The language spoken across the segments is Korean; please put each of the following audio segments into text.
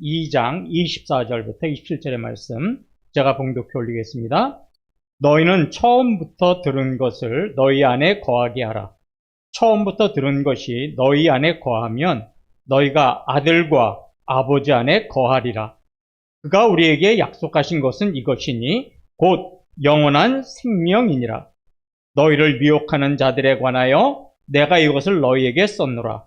2장 24절부터 27절의 말씀 제가 봉독해 올리겠습니다. 너희는 처음부터 들은 것을 너희 안에 거하게 하라. 처음부터 들은 것이 너희 안에 거하면 너희가 아들과 아버지 안에 거하리라. 그가 우리에게 약속하신 것은 이것이니 곧 영원한 생명이니라. 너희를 미혹하는 자들에 관하여 내가 이것을 너희에게 썼노라.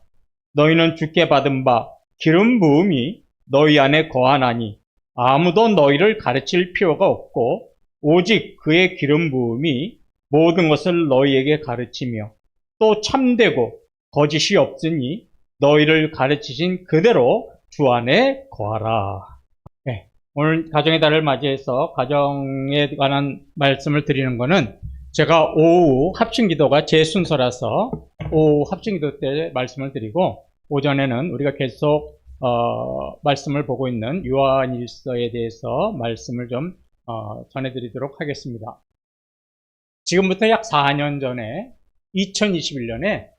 너희는 주께 받은 바 기름 부음이 너희 안에 거하나니 아무도 너희를 가르칠 필요가 없고 오직 그의 기름 부음이 모든 것을 너희에게 가르치며 또 참되고 거짓이 없으니 너희를 가르치신 그대로 주 안에 거하라. 네, 오늘 가정의 달을 맞이해서 가정에 관한 말씀을 드리는 것은 제가 오후 합심기도가 제 순서라서 오후 합심기도 때 말씀을 드리고 오전에는 우리가 계속 말씀을 보고 있는 요한일서에 대해서 말씀을 좀 전해드리도록 하겠습니다. 지금부터 약 4년 전에 2021년에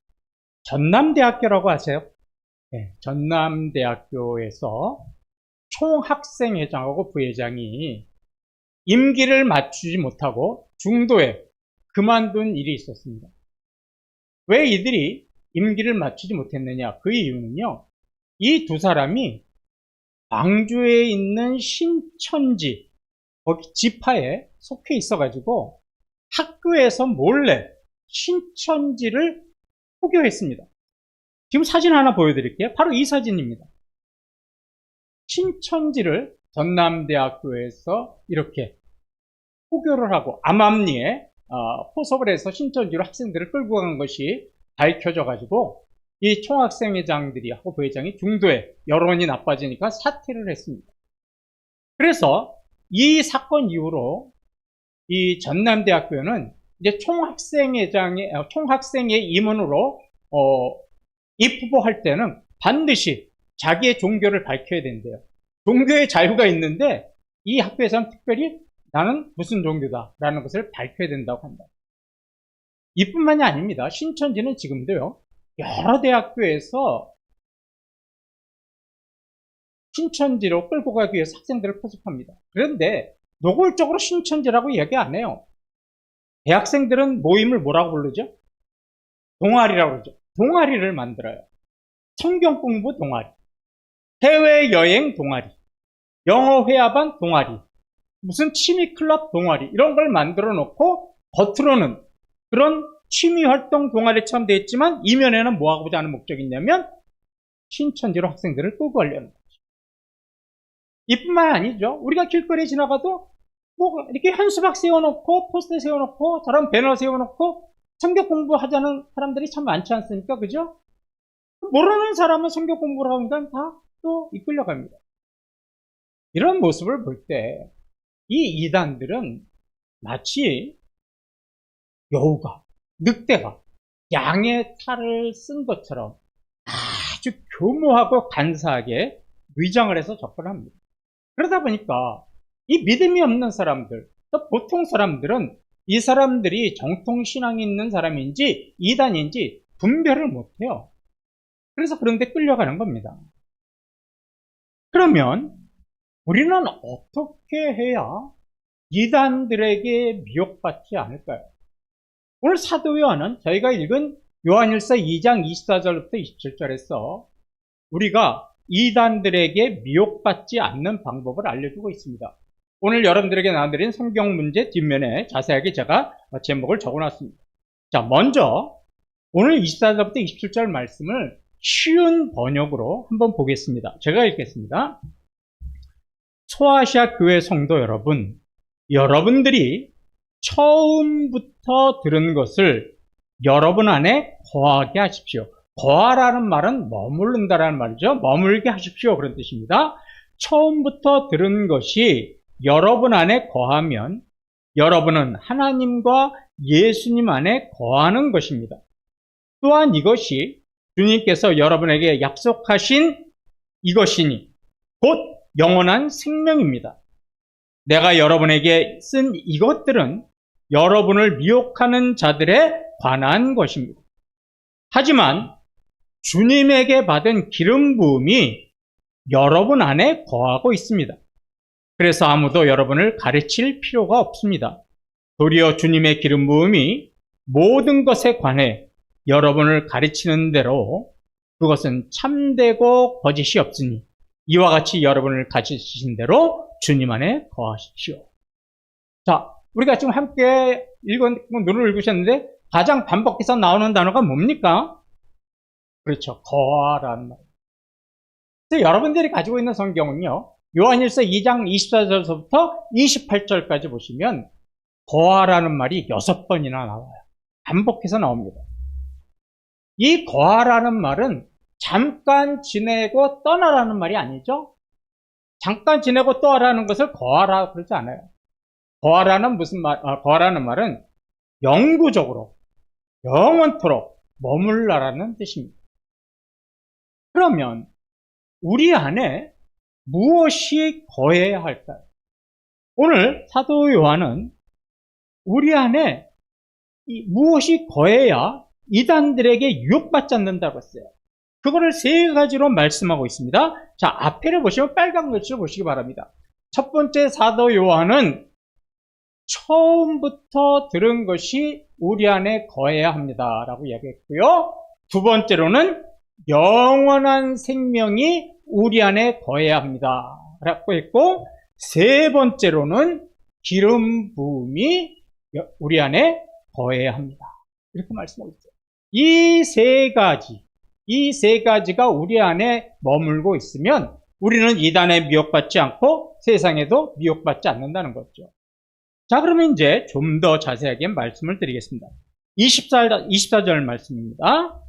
전남대학교라고 아세요? 네, 전남대학교에서 총학생회장하고 부회장이 임기를 맞추지 못하고 중도에 그만둔 일이 있었습니다. 왜 이들이 임기를 맞추지 못했느냐? 그 이유는요, 이 두 사람이 광주에 있는 신천지 거기 지파에 속해 있어가지고 학교에서 몰래 신천지를 포교했습니다. 지금 사진 하나 보여드릴게요. 바로 이 사진입니다. 신천지를 전남대학교에서 이렇게 포교를 하고 암암리에 포섭을 해서 신천지로 학생들을 끌고 간 것이 밝혀져가지고 이 총학생회장들이 하고 부회장이 중도에 여론이 나빠지니까 사퇴를 했습니다. 그래서 이 사건 이후로 이 전남대학교는 이제 총학생회 임원으로 입후보할 때는 반드시 자기의 종교를 밝혀야 된대요. 종교의 자유가 있는데 이 학교에서는 특별히 나는 무슨 종교다라는 것을 밝혀야 된다고 한다. 이뿐만이 아닙니다. 신천지는 지금도요, 여러 대학교에서 신천지로 끌고 가기 위해서 학생들을 포섭합니다. 그런데 노골적으로 신천지라고 얘기 안 해요. 대학생들은 모임을 뭐라고 부르죠? 동아리라고 그러죠. 동아리를 만들어요. 성경 공부 동아리, 해외여행 동아리, 영어 회화반 동아리, 무슨 취미 클럽 동아리, 이런 걸 만들어 놓고 겉으로는 그런 취미 활동 동아리처럼 되어 있지만 이면에는 뭐 하고자 하는 목적이 있냐면 신천지로 학생들을 끌고 가려는 거죠. 이뿐만 아니죠. 우리가 길거리에 지나가도 뭐 이렇게 현수막 세워놓고 포스터 세워놓고 저런 배너 세워놓고 성경 공부하자는 사람들이 참 많지 않습니까? 그죠? 모르는 사람은 성경 공부를 하니까 다 또 이끌려갑니다. 이런 모습을 볼 때 이 이단들은 마치 여우가, 늑대가 양의 탈을 쓴 것처럼 아주 교모하고 간사하게 위장을 해서 접근합니다. 그러다 보니까 이 믿음이 없는 사람들, 또 보통 사람들은 이 사람들이 정통신앙이 있는 사람인지 이단인지 분별을 못해요. 그래서 그런 데 끌려가는 겁니다. 그러면 우리는 어떻게 해야 이단들에게 미혹받지 않을까요? 오늘 사도 요한은 저희가 읽은 요한일서 2장 24절부터 27절에서 우리가 이단들에게 미혹받지 않는 방법을 알려주고 있습니다. 오늘 여러분들에게 나눠드린 성경 문제 뒷면에 자세하게 제가 제목을 적어놨습니다. 자, 먼저 오늘 24절부터 27절 말씀을 쉬운 번역으로 한번 보겠습니다. 제가 읽겠습니다. 소아시아 교회 성도 여러분, 여러분들이 처음부터 들은 것을 여러분 안에 거하게 하십시오. 거하라는 말은 머무른다라는 말이죠. 머물게 하십시오, 그런 뜻입니다. 처음부터 들은 것이 여러분 안에 거하면 여러분은 하나님과 예수님 안에 거하는 것입니다. 또한 이것이 주님께서 여러분에게 약속하신 이것이니 곧 영원한 생명입니다. 내가 여러분에게 쓴 이것들은 여러분을 미혹하는 자들에 관한 것입니다. 하지만 주님에게 받은 기름 부음이 여러분 안에 거하고 있습니다. 그래서 아무도 여러분을 가르칠 필요가 없습니다. 도리어 주님의 기름 부음이 모든 것에 관해 여러분을 가르치는 대로 그것은 참되고 거짓이 없으니 이와 같이 여러분을 가르치신 대로 주님 안에 거하십시오. 자, 우리가 지금 함께 눈을 읽으셨는데 가장 반복해서 나오는 단어가 뭡니까? 그렇죠. 거하라는 말. 그래서 여러분들이 가지고 있는 성경은요. 요한일서 2장 24절부터 28절까지 보시면 거하라는 말이 6번이나 나와요. 반복해서 나옵니다. 이 거하라는 말은 잠깐 지내고 떠나라는 말이 아니죠. 잠깐 지내고 떠나라는 것을 거하라 그러지 않아요. 거하라는 거하라는 말은 영구적으로, 영원토록 머물라라는 뜻입니다. 그러면 우리 안에 무엇이 거해야 할까요? 오늘 사도 요한은 우리 안에 무엇이 거해야 이단들에게 유혹받지 않는다고 했어요. 그거를 3가지로 말씀하고 있습니다. 자, 앞에를 보시면 빨간 글씨를 보시기 바랍니다. 첫 번째 사도 요한은 처음부터 들은 것이 우리 안에 거해야 합니다 라고 이야기했고요. 두 번째로는 영원한 생명이 우리 안에 거해야 합니다 라고 했고, 세 번째로는 기름 부음이 우리 안에 거해야 합니다 이렇게 말씀하고 있어요. 이 세 가지가 우리 안에 머물고 있으면 우리는 이단에 미혹받지 않고 세상에도 미혹받지 않는다는 거죠. 자, 그러면 이제 좀 더 자세하게 말씀을 드리겠습니다. 24절 말씀입니다.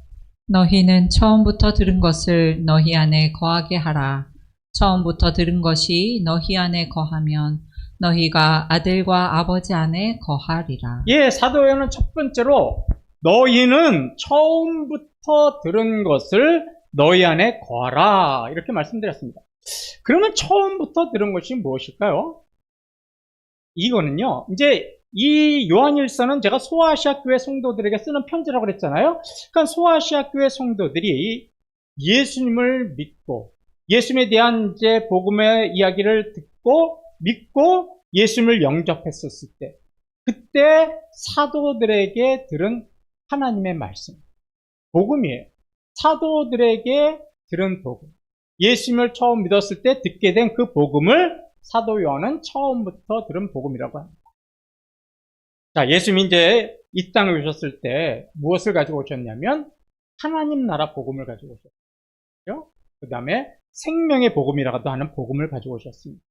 너희는 처음부터 들은 것을 너희 안에 거하게 하라. 처음부터 들은 것이 너희 안에 거하면 너희가 아들과 아버지 안에 거하리라. 예, 사도 요한은 첫 번째로 너희는 처음부터 들은 것을 너희 안에 거하라 이렇게 말씀드렸습니다. 그러면 처음부터 들은 것이 무엇일까요? 이거는요, 이제 이 요한일서는 제가 소아시아 교회 성도들에게 쓰는 편지라고 그랬잖아요. 그러니까 소아시아 교회 성도들이 예수님을 믿고 예수님에 대한 이제 복음의 이야기를 듣고 믿고 예수님을 영접했었을 때, 그때 사도들에게 들은 하나님의 말씀, 복음이에요. 사도들에게 들은 복음, 예수님을 처음 믿었을 때 듣게 된 그 복음을 사도 요한은 처음부터 들은 복음이라고 합니다. 자, 예수님이 이제 이 땅에 오셨을 때 무엇을 가지고 오셨냐면 하나님 나라 복음을 가지고 오셨죠. 그 다음에 생명의 복음이라고도 하는 복음을 가지고 오셨습니다.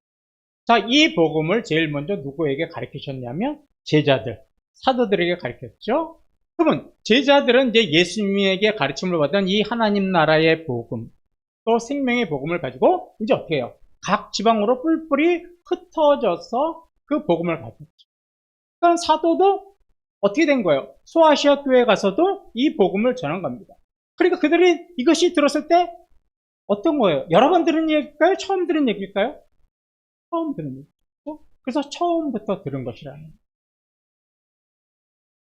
자, 이 복음을 제일 먼저 누구에게 가르치셨냐면 제자들, 사도들에게 가르쳤죠. 그러면 제자들은 이제 예수님에게 가르침을 받은 이 하나님 나라의 복음, 또 생명의 복음을 가지고 이제 어떻게 해요? 각 지방으로 뿔뿔이 흩어져서 그 복음을 가졌죠. 그러니까 사도도 어떻게 된 거예요? 소아시아 교회에 가서도 이 복음을 전한 겁니다. 그러니까 그들이 이것이 들었을 때 어떤 거예요? 여러 번 들은 얘기일까요? 처음 들은 얘기일까요? 처음 들은 얘기죠. 그래서 처음부터 들은 것이라는 거예요.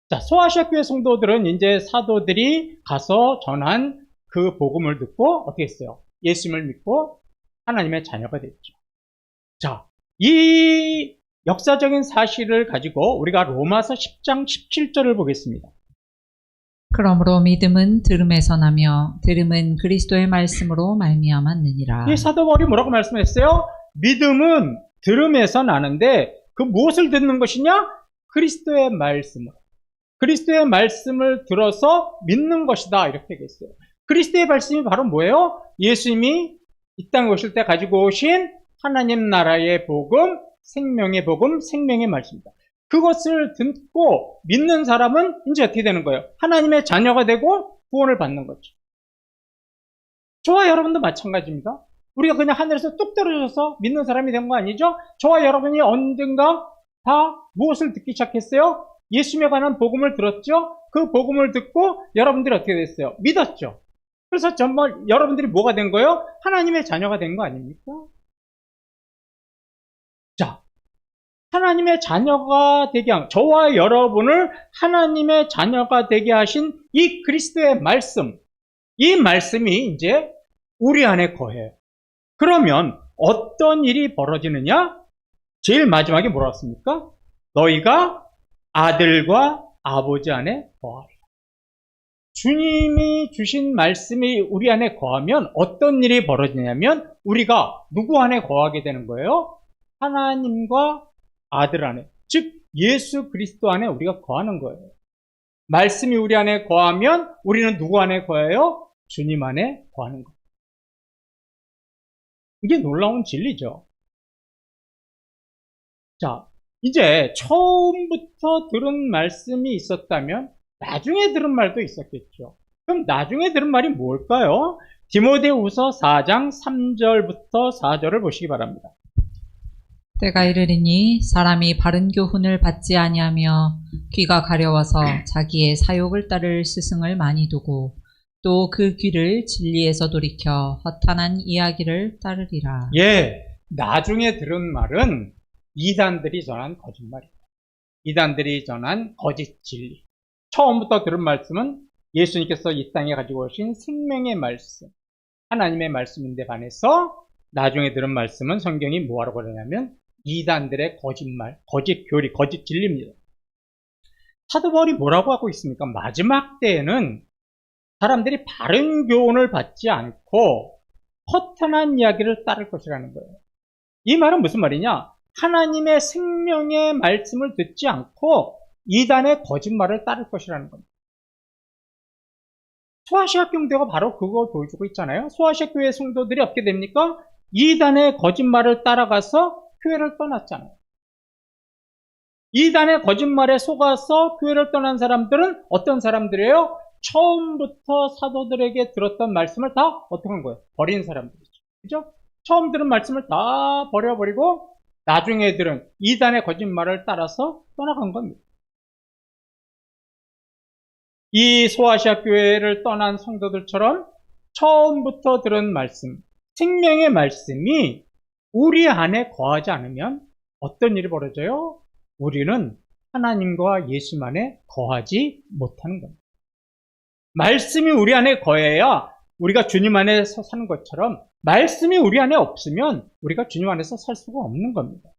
자, 소아시아 교회 성도들은 이제 사도들이 가서 전한 그 복음을 듣고 어떻게 했어요? 예수님을 믿고 하나님의 자녀가 됐죠. 자, 이 역사적인 사실을 가지고 우리가 로마서 10장 17절을 보겠습니다. 그러므로 믿음은 들음에서 나며 들음은 그리스도의 말씀으로 말미암았느니라. 이 사도 바울이 뭐라고 말씀했어요? 믿음은 들음에서 나는데 그 무엇을 듣는 것이냐? 그리스도의 말씀을. 그리스도의 말씀을 들어서 믿는 것이다 이렇게 얘기했어요. 그리스도의 말씀이 바로 뭐예요? 예수님이 이 땅에 오실 때 가지고 오신 하나님 나라의 복음, 생명의 복음, 생명의 말씀입니다. 그것을 듣고 믿는 사람은 이제 어떻게 되는 거예요? 하나님의 자녀가 되고 구원을 받는 거죠. 저와 여러분도 마찬가지입니다. 우리가 그냥 하늘에서 뚝 떨어져서 믿는 사람이 된 거 아니죠? 저와 여러분이 언젠가 다 무엇을 듣기 시작했어요? 예수님에 관한 복음을 들었죠? 그 복음을 듣고 여러분들이 어떻게 됐어요? 믿었죠? 그래서 정말 여러분들이 뭐가 된 거예요? 하나님의 자녀가 된 거 아닙니까? 자, 하나님의 자녀가 되게 한, 저와 여러분을 하나님의 자녀가 되게 하신 이 그리스도의 말씀, 이 말씀이 이제 우리 안에 거해요. 그러면 어떤 일이 벌어지느냐? 제일 마지막에 뭐라고 했습니까? 너희가 아들과 아버지 안에 거하리라. 주님이 주신 말씀이 우리 안에 거하면 어떤 일이 벌어지냐면 우리가 누구 안에 거하게 되는 거예요? 하나님과 아들 안에, 즉 예수 그리스도 안에 우리가 거하는 거예요. 말씀이 우리 안에 거하면 우리는 누구 안에 거해요? 주님 안에 거하는 거예요. 이게 놀라운 진리죠. 자, 이제 처음부터 들은 말씀이 있었다면 나중에 들은 말도 있었겠죠. 그럼 나중에 들은 말이 뭘까요? 디모데후서 4장 3절부터 4절을 보시기 바랍니다. 때가 이르리니 사람이 바른 교훈을 받지 아니하며 귀가 가려워서 자기의 사욕을 따를 스승을 많이 두고 또 그 귀를 진리에서 돌이켜 허탄한 이야기를 따르리라. 예, 나중에 들은 말은 이단들이 전한 거짓말입니다. 이단들이 전한 거짓 진리. 처음부터 들은 말씀은 예수님께서 이 땅에 가지고 오신 생명의 말씀, 하나님의 말씀인데 반해서 나중에 들은 말씀은 성경이 뭐라고 그러냐면 이단들의 거짓말, 거짓 교리, 거짓 진리입니다. 사도 바울이 뭐라고 하고 있습니까? 마지막 때에는 사람들이 바른 교훈을 받지 않고 허탄한 이야기를 따를 것이라는 거예요. 이 말은 무슨 말이냐? 하나님의 생명의 말씀을 듣지 않고 이단의 거짓말을 따를 것이라는 겁니다. 소아시아 교회가 바로 그걸 보여주고 있잖아요. 소아시아 교회 성도들이 어떻게 됩니까? 이단의 거짓말을 따라가서 교회를 떠났잖아요. 이단의 거짓말에 속아서 교회를 떠난 사람들은 어떤 사람들이에요? 처음부터 사도들에게 들었던 말씀을 다 어떻게 한 거예요? 버린 사람들이죠. 그죠? 처음 들은 말씀을 다 버려버리고 나중에 들은 이단의 거짓말을 따라서 떠나간 겁니다. 이 소아시아 교회를 떠난 성도들처럼 처음부터 들은 말씀, 생명의 말씀이 우리 안에 거하지 않으면 어떤 일이 벌어져요? 우리는 하나님과 예수 안에 거하지 못하는 겁니다. 말씀이 우리 안에 거해야 우리가 주님 안에서 사는 것처럼 말씀이 우리 안에 없으면 우리가 주님 안에서 살 수가 없는 겁니다.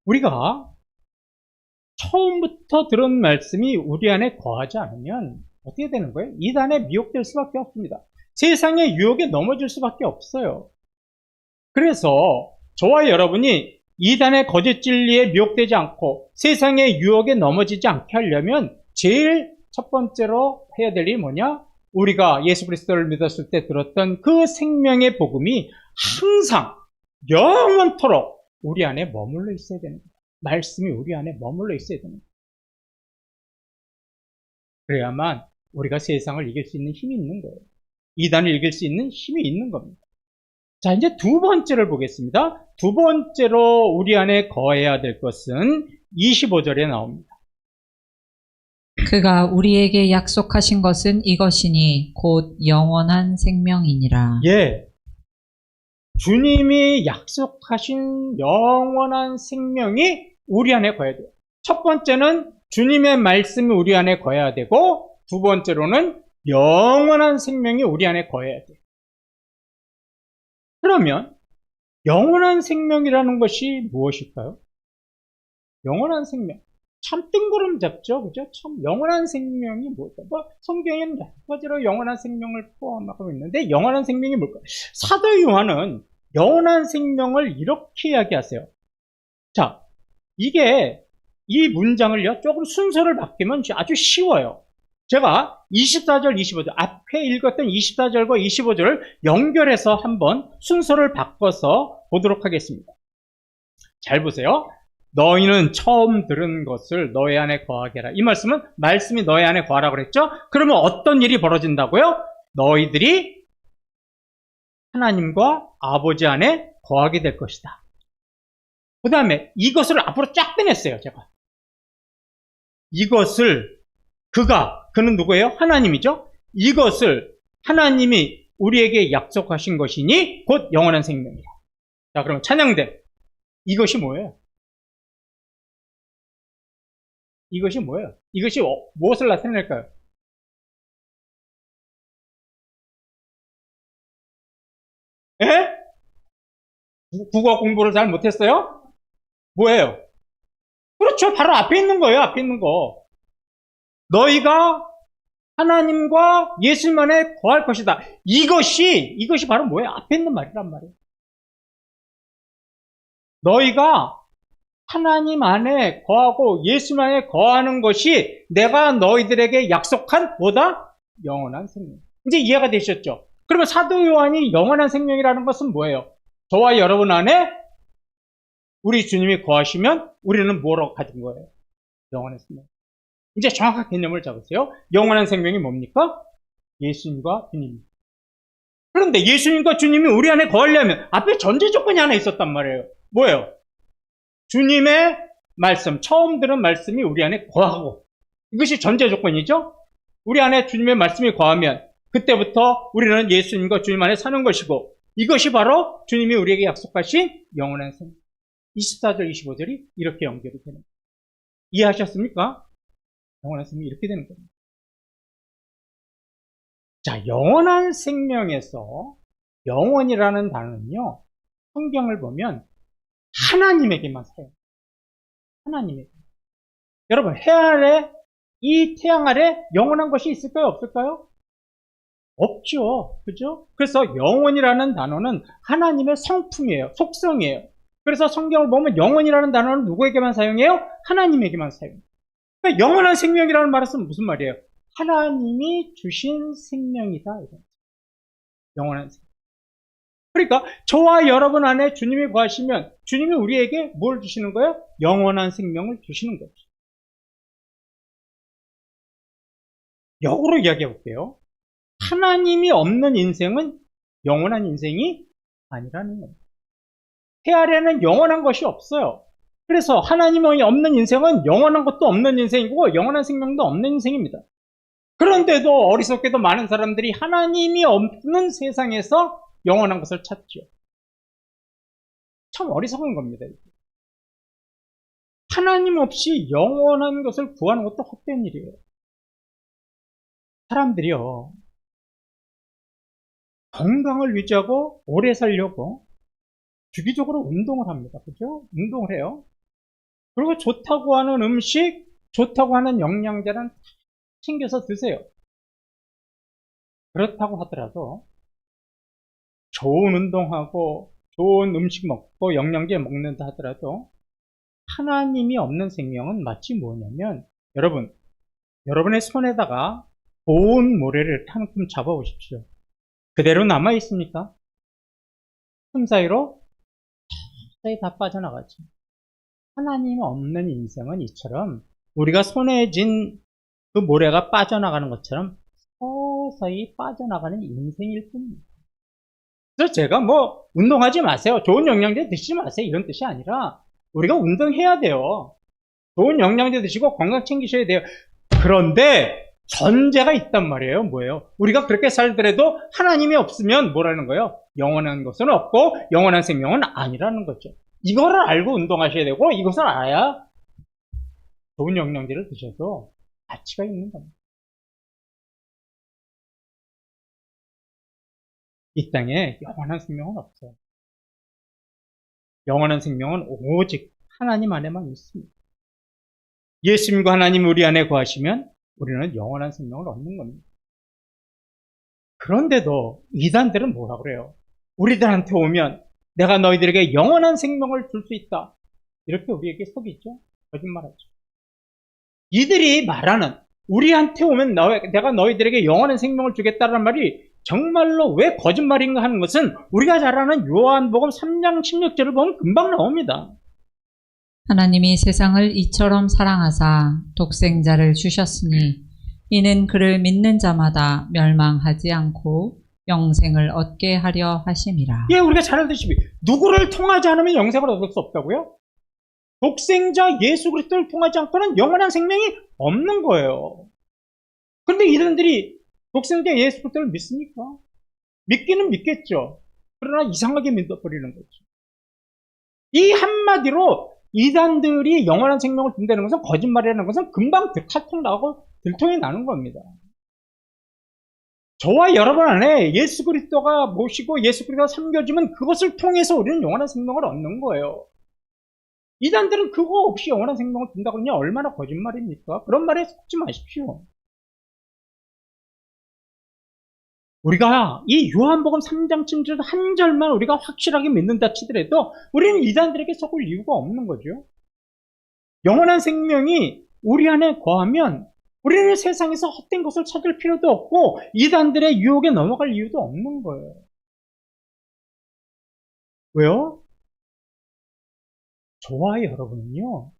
우리가 처음부터 들은 말씀이 우리 안에 거하지 않으면 어떻게 되는 거예요? 이단에 미혹될 수밖에 없습니다. 세상의 유혹에 넘어질 수밖에 없어요. 그래서 저와 여러분이 이단의 거짓 진리에 미혹되지 않고 세상의 유혹에 넘어지지 않게 하려면 제일 첫 번째로 해야 될 일이 뭐냐? 우리가 예수 그리스도를 믿었을 때 들었던 그 생명의 복음이 항상 영원토록 우리 안에 머물러 있어야 됩니다. 말씀이 우리 안에 머물러 있어야 됩니다. 그래야만 우리가 세상을 이길 수 있는 힘이 있는 거예요. 이단을 이길 수 있는 힘이 있는 겁니다. 자, 이제 두 번째를 보겠습니다. 두 번째로 우리 안에 거해야 될 것은 25절에 나옵니다. 그가 우리에게 약속하신 것은 이것이니 곧 영원한 생명이니라. 예. 주님이 약속하신 영원한 생명이 우리 안에 거해야 돼요. 첫 번째는 주님의 말씀이 우리 안에 거해야 되고, 두 번째로는 영원한 생명이 우리 안에 거해야 돼요. 그러면 영원한 생명이라는 것이 무엇일까요? 영원한 생명. 참 뜬구름 잡죠, 그죠? 참 영원한 생명이 뭘까? 뭐 성경에는 여러 가지로 영원한 생명을 포함하고 있는데 영원한 생명이 뭘까? 사도 요한은 영원한 생명을 이렇게 이야기하세요. 자, 이게 이 문장을요 조금 순서를 바뀌면 아주 쉬워요. 제가 24절, 25절 앞에 읽었던 24절과 25절을 연결해서 한번 순서를 바꿔서 보도록 하겠습니다. 잘 보세요. 너희는 처음 들은 것을 너희 안에 거하게 하라. 이 말씀은 말씀이 너희 안에 거하라고 그랬죠? 그러면 어떤 일이 벌어진다고요? 너희들이 하나님과 아버지 안에 거하게 될 것이다. 그 다음에 이것을 앞으로 쫙 빼냈어요, 제가. 이것을 그는 누구예요? 하나님이죠? 이것을 하나님이 우리에게 약속하신 것이니 곧 영원한 생명이다. 자, 그럼 찬양대. 이것이 뭐예요? 이것이 뭐예요? 이것이 무엇을 나타낼까요? 예? 국어 공부를 잘 못했어요? 뭐예요? 그렇죠. 바로 앞에 있는 거예요. 앞에 있는 거. 너희가 하나님과 예수님 안에 거할 것이다. 이것이 바로 뭐예요? 앞에 있는 말이란 말이에요. 너희가 하나님 안에 거하고 예수님 안에 거하는 것이 내가 너희들에게 약속한 뭐다? 영원한 생명. 이제 이해가 되셨죠? 그러면 사도 요한이 영원한 생명이라는 것은 뭐예요? 저와 여러분 안에 우리 주님이 거하시면 우리는 뭐라고 가진 거예요? 영원한 생명. 이제 정확한 개념을 잡으세요. 영원한 생명이 뭡니까? 예수님과 주님. 그런데 예수님과 주님이 우리 안에 거하려면 앞에 전제 조건이 하나 있었단 말이에요. 뭐예요? 주님의 말씀, 처음 들은 말씀이 우리 안에 거하고, 이것이 전제 조건이죠? 우리 안에 주님의 말씀이 거하면 그때부터 우리는 예수님과 주님 안에 사는 것이고, 이것이 바로 주님이 우리에게 약속하신 영원한 생명. 24절, 25절이 이렇게 연결이 되는 거예요. 이해하셨습니까? 영원한 생명이 이렇게 되는 겁니다. 자, 영원한 생명에서 영원이라는 단어는요, 성경을 보면 하나님에게만 사용해요. 하나님에게. 여러분, 해 아래, 이 태양 아래 영원한 것이 있을까요? 없을까요? 없죠. 그죠? 그래서 영원이라는 단어는 하나님의 성품이에요. 속성이에요. 그래서 성경을 보면 영원이라는 단어는 누구에게만 사용해요? 하나님에게만 사용해요. 그러니까 영원한 생명이라는 말은 무슨 말이에요? 하나님이 주신 생명이다. 영원한 생명. 그러니까 저와 여러분 안에 주님이 거하시면 주님이 우리에게 뭘 주시는 거예요? 영원한 생명을 주시는 거죠. 역으로 이야기해 볼게요. 하나님이 없는 인생은 영원한 인생이 아니라는 겁니다. 해 아래는 영원한 것이 없어요. 그래서 하나님이 없는 인생은 영원한 것도 없는 인생이고 영원한 생명도 없는 인생입니다. 그런데도 어리석게도 많은 사람들이 하나님이 없는 세상에서 영원한 것을 찾죠. 참 어리석은 겁니다. 하나님 없이 영원한 것을 구하는 것도 헛된 일이에요. 사람들이요, 건강을 유지하고 오래 살려고 주기적으로 운동을 합니다. 그죠? 운동을 해요. 그리고 좋다고 하는 음식, 좋다고 하는 영양제는 챙겨서 드세요. 그렇다고 하더라도 좋은 운동하고 좋은 음식 먹고 영양제 먹는다 하더라도 하나님이 없는 생명은 마치 뭐냐면, 여러분의 손에다가 고운 모래를 한 큼 잡아보십시오. 그대로 남아있습니까? 틈 사이로 서서히 다 빠져나가죠. 하나님 없는 인생은 이처럼 우리가 손에 쥔 그 모래가 빠져나가는 것처럼 서서히 빠져나가는 인생일 뿐입니다. 그래서 제가 뭐 운동하지 마세요, 좋은 영양제 드시지 마세요, 이런 뜻이 아니라 우리가 운동해야 돼요. 좋은 영양제 드시고 건강 챙기셔야 돼요. 그런데 전제가 있단 말이에요. 뭐예요? 우리가 그렇게 살더라도 하나님이 없으면 뭐라는 거예요? 영원한 것은 없고 영원한 생명은 아니라는 거죠. 이거를 알고 운동하셔야 되고, 이것을 알아야 좋은 영양제를 드셔도 가치가 있는 겁니다. 이 땅에 영원한 생명은 없어요. 영원한 생명은 오직 하나님 안에만 있습니다. 예수님과 하나님 우리 안에 거하시면 우리는 영원한 생명을 얻는 겁니다. 그런데도 이단들은 뭐라 그래요? 우리들한테 오면 내가 너희들에게 영원한 생명을 줄 수 있다, 이렇게 우리에게 속이죠. 거짓말하죠. 이들이 말하는 우리한테 오면 내가 너희들에게 영원한 생명을 주겠다는 말이 정말로 왜 거짓말인가 하는 것은 우리가 잘 아는 요한복음 3장 16절을 보면 금방 나옵니다. 하나님이 세상을 이처럼 사랑하사 독생자를 주셨으니 이는 그를 믿는 자마다 멸망하지 않고 영생을 얻게 하려 하심이라. 예, 우리가 잘 알다시피 누구를 통하지 않으면 영생을 얻을 수 없다고요? 독생자 예수 그리스도를 통하지 않고는 영원한 생명이 없는 거예요. 그런데 이들이 독생자 예수 그리스도를 믿습니까? 믿기는 믿겠죠. 그러나 이상하게 믿어버리는 거죠. 이 한마디로 이단들이 영원한 생명을 준다는 것은, 거짓말이라는 것은 금방 칼통 나고 들통이 나는 겁니다. 저와 여러분 안에 예수 그리스도가 모시고 예수 그리스도가 섬겨지면 그것을 통해서 우리는 영원한 생명을 얻는 거예요. 이단들은 그거 없이 영원한 생명을 준다고 그러냐? 얼마나 거짓말입니까? 그런 말에 속지 마십시오. 우리가 이 요한복음 3장 7절 한 절만 우리가 확실하게 믿는다 치더라도 우리는 이단들에게 속을 이유가 없는 거죠. 영원한 생명이 우리 안에 거하면 우리는 세상에서 헛된 것을 찾을 필요도 없고 이단들의 유혹에 넘어갈 이유도 없는 거예요. 왜요? 저와 여러분은요,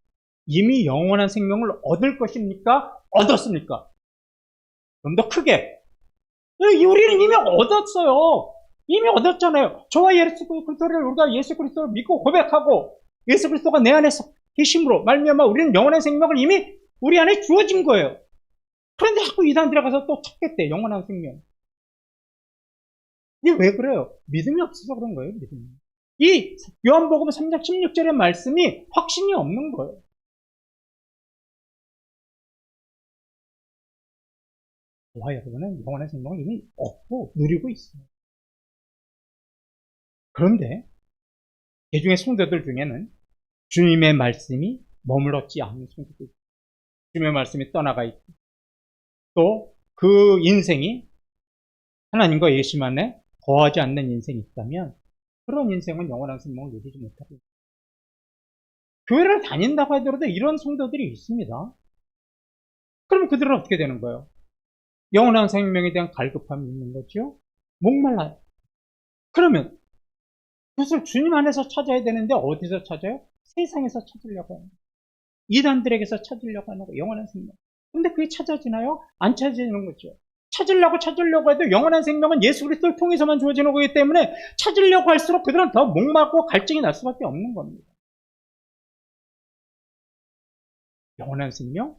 이미 영원한 생명을 얻을 것입니까? 얻었습니까? 좀 더 크게. 우리는 이미 얻었어요. 이미 얻었잖아요. 저와 예수 그리스도를 우리가 예수 그리스도를 믿고 고백하고 예수 그리스도가 내 안에 계심으로 말미암아 우리는 영원한 생명을 이미 우리 안에 주어진 거예요. 그런데 자꾸 이단들에 가서 또 찾겠대, 영원한 생명. 이게 왜 그래요? 믿음이 없어서 그런 거예요, 믿음이. 이 요한복음 3장 16절의 말씀이 확신이 없는 거예요. 저와 여러분은 영원한 생명을 이미 얻고 누리고 있어요. 그런데 개중의 성도들 중에는 주님의 말씀이 머물렀지 않은 성도들, 주님의 말씀이 떠나가 있고 또 그 인생이 하나님과 예수만에 거하지 않는 인생이 있다면 그런 인생은 영원한 생명을 누리지 못하고 있습니다. 교회를 다닌다고 하더라도 이런 성도들이 있습니다. 그럼 그들은 어떻게 되는 거예요? 영원한 생명에 대한 갈급함이 있는 거죠. 목말라요. 그러면 그것을 주님 안에서 찾아야 되는데 어디서 찾아요? 세상에서 찾으려고 하는 거예요. 이단들에게서 찾으려고 하는 거예요. 영원한 생명. 근데 그게 찾아지나요? 안 찾아지는 거죠. 찾으려고 해도 영원한 생명은 예수 그리스도를 통해서만 주어지는 거기 때문에 찾으려고 할수록 그들은 더 목마르고 갈증이 날 수밖에 없는 겁니다. 영원한 생명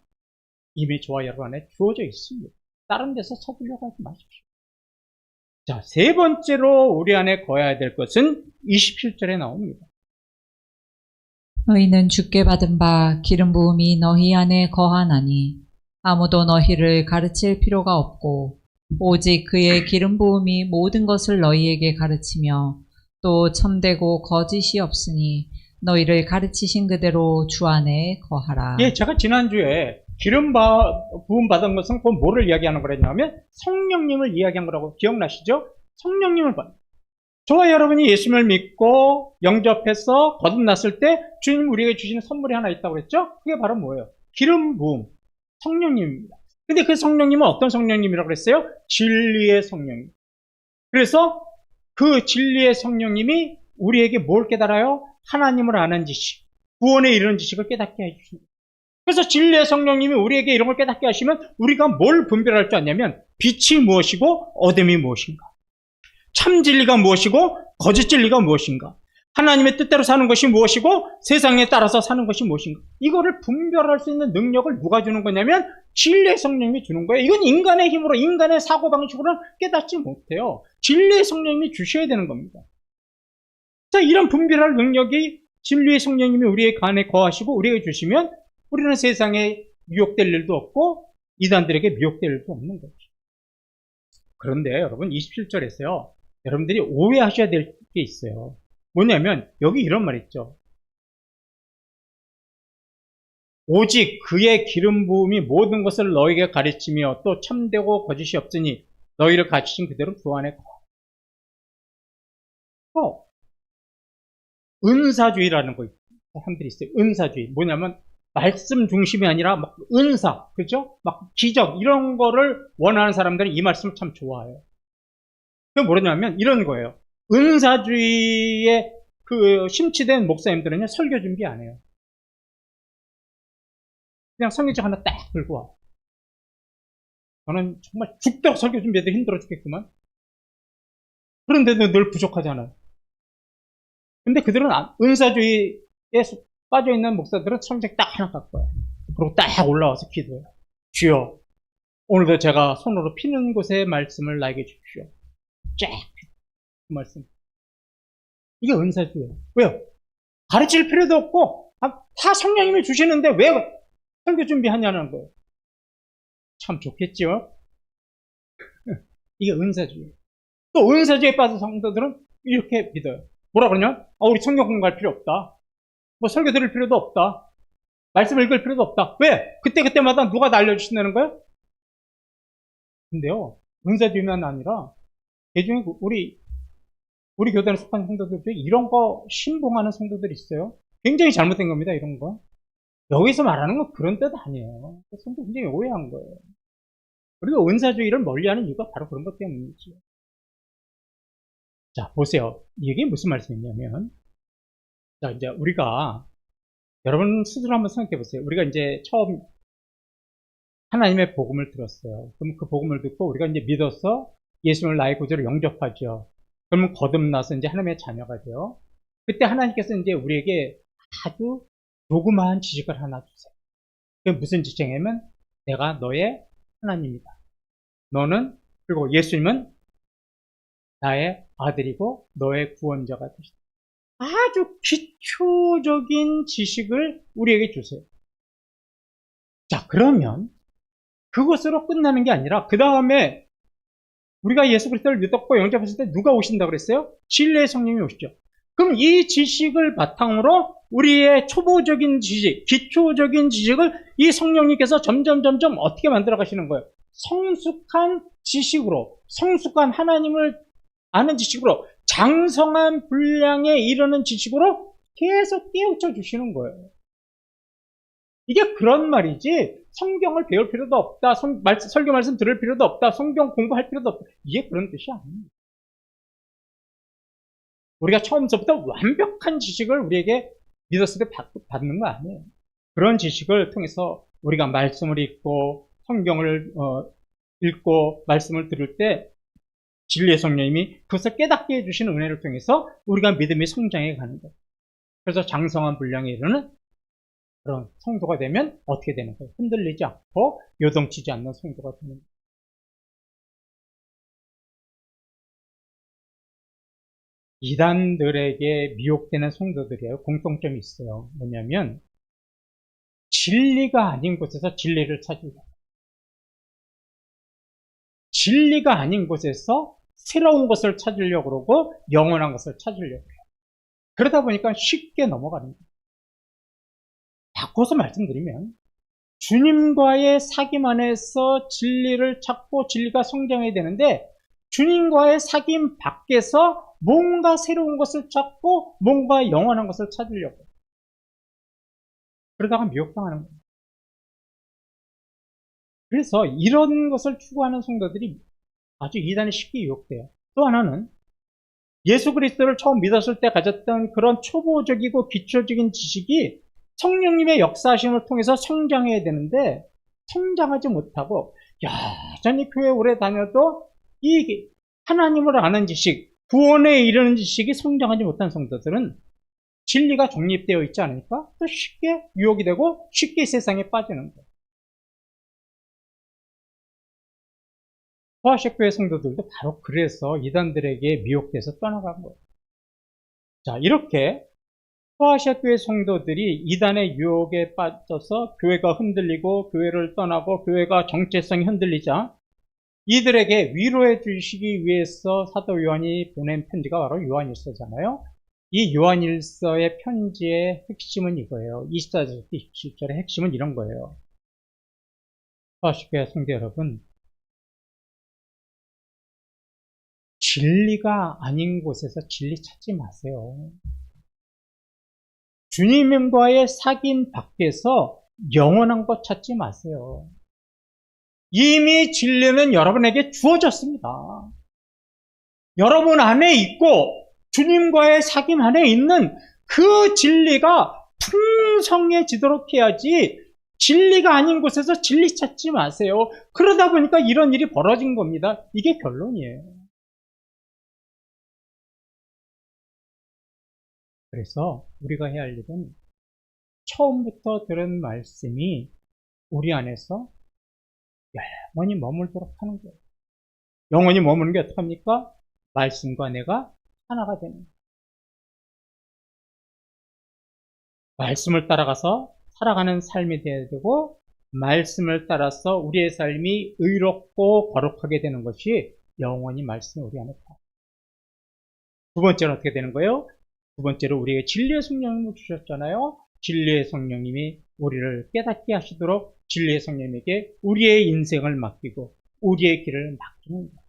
이미 저와 여러분 안에 주어져 있습니다. 다른 데서 찾으려고 하지 마십시오. 자, 세 번째로 우리 안에 거해야 될 것은 27절에 나옵니다. 너희는 주께 받은 바 기름 부음이 너희 안에 거하나니 아무도 너희를 가르칠 필요가 없고 오직 그의 기름 부음이 모든 것을 너희에게 가르치며 또 참되고 거짓이 없으니 너희를 가르치신 그대로 주 안에 거하라. 예, 제가 지난주에 기름 부음 받은 것은 곧 뭐를 이야기하는 거냐면 성령님을 이야기한 거라고 기억나시죠? 성령님을 받는. 저와 여러분이 예수님을 믿고 영접해서 거듭났을 때 주님 우리에게 주시는 선물이 하나 있다고 그랬죠? 그게 바로 뭐예요? 기름 부음, 성령님입니다. 근데 그 성령님은 어떤 성령님이라고 그랬어요? 진리의 성령님. 그래서 그 진리의 성령님이 우리에게 뭘 깨달아요? 하나님을 아는 지식, 구원에 이르는 지식을 깨닫게 해주십니다. 그래서 진리의 성령님이 우리에게 이런 걸 깨닫게 하시면 우리가 뭘 분별할 줄 아냐면 빛이 무엇이고 어둠이 무엇인가, 참 진리가 무엇이고 거짓 진리가 무엇인가, 하나님의 뜻대로 사는 것이 무엇이고 세상에 따라서 사는 것이 무엇인가, 이거를 분별할 수 있는 능력을 누가 주는 거냐면 진리의 성령님이 주는 거예요. 이건 인간의 힘으로, 인간의 사고방식으로는 깨닫지 못해요. 진리의 성령님이 주셔야 되는 겁니다. 자, 이런 분별할 능력이 진리의 성령님이 우리의 안에 거하시고 우리에게 주시면 우리는 세상에 미혹될 일도 없고 이단들에게 미혹될 일도 없는 거죠. 그런데 여러분 27절에서요. 여러분들이 오해하셔야 될 게 있어요. 뭐냐면 여기 이런 말 있죠. 오직 그의 기름 부음이 모든 것을 너희에게 가르치며 또 참되고 거짓이 없으니 너희를 가르치신 그대로 주 안에 거하라. 은사주의라는 거 사람들이 있어요. 은사주의. 뭐냐면 말씀 중심이 아니라 막 은사, 그죠? 막 기적 이런 거를 원하는 사람들은 이 말씀을 참 좋아해요. 그게 뭐냐면 이런 거예요. 은사주의에 그 심취된 목사님들은요 설교 준비 안 해요. 그냥 성경책 하나 딱 들고 와. 저는 정말 죽도록 설교 준비해도 힘들어 죽겠구만. 그런데도 늘 부족하잖아요. 근데 그들은 은사주의에 빠져있는 목사들은 성경 딱 하나 갖고 와요. 그리고 딱 올라와서 기도해요. 주여, 오늘도 제가 손으로 피는 곳에 말씀을 나에게 주십시오. 쫙, 그 말씀. 이게 은사주의예요. 왜요? 가르칠 필요도 없고, 다 성령님이 주시는데 왜 설교 준비하냐는 거예요. 참 좋겠죠? 이게 은사주의. 또 은사주의에 빠진 성도들은 이렇게 믿어요. 뭐라 그러냐? 우리 성경 공부할 필요 없다. 뭐 설교 들을 필요도 없다. 말씀 읽을 필요도 없다. 왜? 그때마다 누가 다 알려주신다는 거야? 근데요, 은사주의만 아니라 대중에 우리 교단에 속한 성도들 중에 이런 거 신봉하는 성도들이 있어요. 굉장히 잘못된 겁니다, 이런 거. 여기서 말하는 건 그런 뜻 아니에요. 성도 굉장히 오해한 거예요. 그리고 은사주의를 멀리하는 이유가 바로 그런 것 때문이지. 자, 보세요. 이게 무슨 말씀이냐면, 자, 이제 우리가, 여러분 스스로 한번 생각해 보세요. 우리가 이제 처음 하나님의 복음을 들었어요. 그럼 그 복음을 듣고 우리가 이제 믿어서 예수님을 나의 구주로 영접하죠. 그러면 거듭나서 이제 하나님의 자녀가 돼요. 그때 하나님께서 이제 우리에게 아주 조그마한 지식을 하나 주세요. 그게 무슨 지식이냐면, 내가 너의 하나님이다. 너는, 그리고 예수님은 나의 아들이고 너의 구원자가 되시다. 아주 기초적인 지식을 우리에게 주세요. 자, 그러면 그것으로 끝나는 게 아니라 그 다음에 우리가 예수 그리스도를 믿었고 영접했을 때 누가 오신다고 그랬어요? 진리의 성령이 오시죠. 그럼 이 지식을 바탕으로 우리의 초보적인 지식, 기초적인 지식을 이 성령님께서 점점 어떻게 만들어 가시는 거예요? 성숙한 지식으로, 성숙한 하나님을 아는 지식으로, 장성한 분량에 이르는 지식으로 계속 깨우쳐 주시는 거예요. 이게 그런 말이지, 성경을 배울 필요도 없다, 설교 말씀 들을 필요도 없다, 성경 공부할 필요도 없다, 이게 그런 뜻이 아닙니다. 우리가 처음부터 완벽한 지식을 우리에게 믿었을 때 받는 거 아니에요. 그런 지식을 통해서 우리가 말씀을 읽고 성경을 읽고 말씀을 들을 때 진리의 성령님이 그것을 깨닫게 해주시는 은혜를 통해서 우리가 믿음이 성장해 가는 거예요. 그래서 장성한 분량에 이르는 그런 성도가 되면 어떻게 되는 거예요? 흔들리지 않고 요동치지 않는 성도가 되는 거예요. 이단들에게 미혹되는 성도들이에요. 공통점이 있어요. 뭐냐면 진리가 아닌 곳에서 진리를 찾으려고, 진리가 아닌 곳에서 새로운 것을 찾으려고 그러고 영원한 것을 찾으려고 해요. 그러다 보니까 쉽게 넘어가는 거예요. 바꿔서 말씀드리면 주님과의 사귐 안에서 진리를 찾고 진리가 성장해야 되는데, 주님과의 사귐 밖에서 뭔가 새로운 것을 찾고 뭔가 영원한 것을 찾으려고 해요. 그러다가 미혹당하는 거예요. 그래서 이런 것을 추구하는 성도들이 아주 이단에 쉽게 유혹돼요. 또 하나는 예수 그리스도를 처음 믿었을 때 가졌던 그런 초보적이고 기초적인 지식이 성령님의 역사하심을 통해서 성장해야 되는데 성장하지 못하고 여전히 교회 오래 다녀도 이 하나님을 아는 지식, 구원에 이르는 지식이 성장하지 못한 성도들은 진리가 정립되어 있지 않으니까 또 쉽게 유혹이 되고 쉽게 세상에 빠지는 거예요. 포아시아교회 성도들도 바로 그래서 이단들에게 미혹돼서 떠나간 거예요. 자, 이렇게 포아시아교회 성도들이 이단의 유혹에 빠져서 교회가 흔들리고 교회를 떠나고 교회가 정체성이 흔들리자 이들에게 위로해 주시기 위해서 사도 요한이 보낸 편지가 바로 요한일서잖아요. 이 요한일서의 편지의 핵심은 이거예요. 24절부터 27절의 핵심은 이런 거예요. 포아시아교회 성도 여러분, 진리가 아닌 곳에서 진리 찾지 마세요. 주님과의 사귐 밖에서 영원한 것 찾지 마세요. 이미 진리는 여러분에게 주어졌습니다. 여러분 안에 있고 주님과의 사귐 안에 있는 그 진리가 풍성해지도록 해야지, 진리가 아닌 곳에서 진리 찾지 마세요. 그러다 보니까 이런 일이 벌어진 겁니다. 이게 결론이에요. 그래서 우리가 해야 할 일은 처음부터 들은 말씀이 우리 안에서 영원히 머물도록 하는 거예요. 영원히 머무는 게 어떻게 합니까? 말씀과 내가 하나가 되는 거예요. 말씀을 따라가서 살아가는 삶이 되어야 되고, 말씀을 따라서 우리의 삶이 의롭고 거룩하게 되는 것이 영원히 말씀이 우리 안에 다. 두 번째는 어떻게 되는 거예요? 두 번째로 우리에게 진리의 성령님을 주셨잖아요. 진리의 성령님이 우리를 깨닫게 하시도록 진리의 성령님에게 우리의 인생을 맡기고 우리의 길을 맡기는 거예요.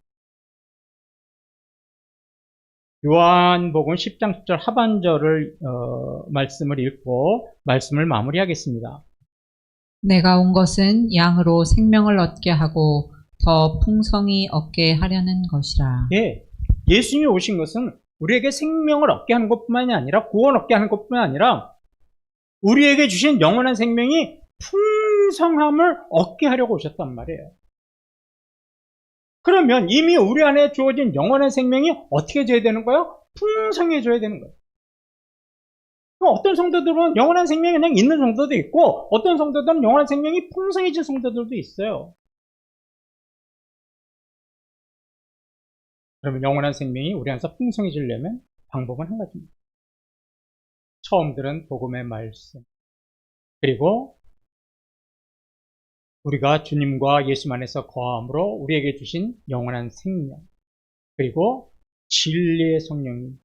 요한복음 10장 10절 하반절을 말씀을 읽고 말씀을 마무리하겠습니다. 내가 온 것은 양으로 생명을 얻게 하고 더 풍성히 얻게 하려는 것이라. 예, 예수님이 오신 것은 우리에게 생명을 얻게 하는 것뿐만이 아니라 구원 얻게 하는 것뿐만 아니라 우리에게 주신 영원한 생명이 풍성함을 얻게 하려고 오셨단 말이에요. 그러면 이미 우리 안에 주어진 영원한 생명이 어떻게 돼야 되는 거예요? 풍성해져야 되는 거예요. 어떤 성도들은 영원한 생명이 그냥 있는 성도도 있고 어떤 성도들은 영원한 생명이 풍성해진 성도들도 있어요. 그러면 영원한 생명이 우리 안에서 풍성해지려면 방법은 한 가지입니다. 처음 들은 복음의 말씀, 그리고 우리가 주님과 예수 안에서 거함으로 우리에게 주신 영원한 생명, 그리고 진리의 성령이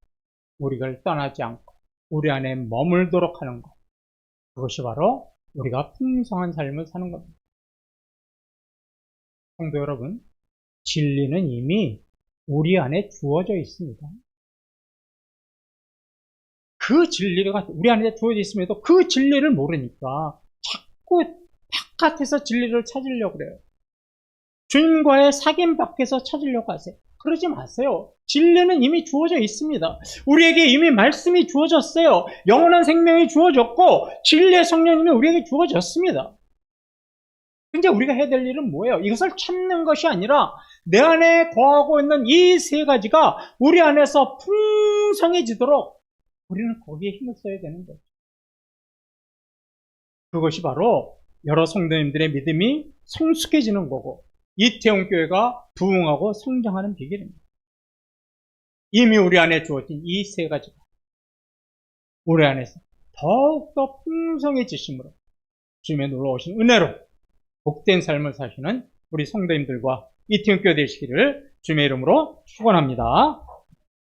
우리를 떠나지 않고 우리 안에 머물도록 하는 것, 그것이 바로 우리가 풍성한 삶을 사는 겁니다. 성도 여러분, 진리는 이미 우리 안에 주어져 있습니다. 그 진리가 우리 안에 주어져 있음에도 그 진리를 모르니까 자꾸 바깥에서 진리를 찾으려고 그래요. 주님과의 사귐 밖에서 찾으려고 하세요. 그러지 마세요. 진리는 이미 주어져 있습니다. 우리에게 이미 말씀이 주어졌어요. 영원한 생명이 주어졌고 진리의 성령님이 우리에게 주어졌습니다. 근데 우리가 해야 될 일은 뭐예요? 이것을 찾는 것이 아니라 내 안에 거하고 있는 이 세 가지가 우리 안에서 풍성해지도록 우리는 거기에 힘을 써야 되는 거죠. 그것이 바로 여러 성도님들의 믿음이 성숙해지는 거고 이태원 교회가 부흥하고 성장하는 비결입니다. 이미 우리 안에 주어진 이 세 가지가 우리 안에서 더욱더 풍성해지심으로 주님의 놀라우신 은혜로 복된 삶을 사시는 우리 성도님들과 이태원 교회 되시기를 주님의 이름으로 축원합니다.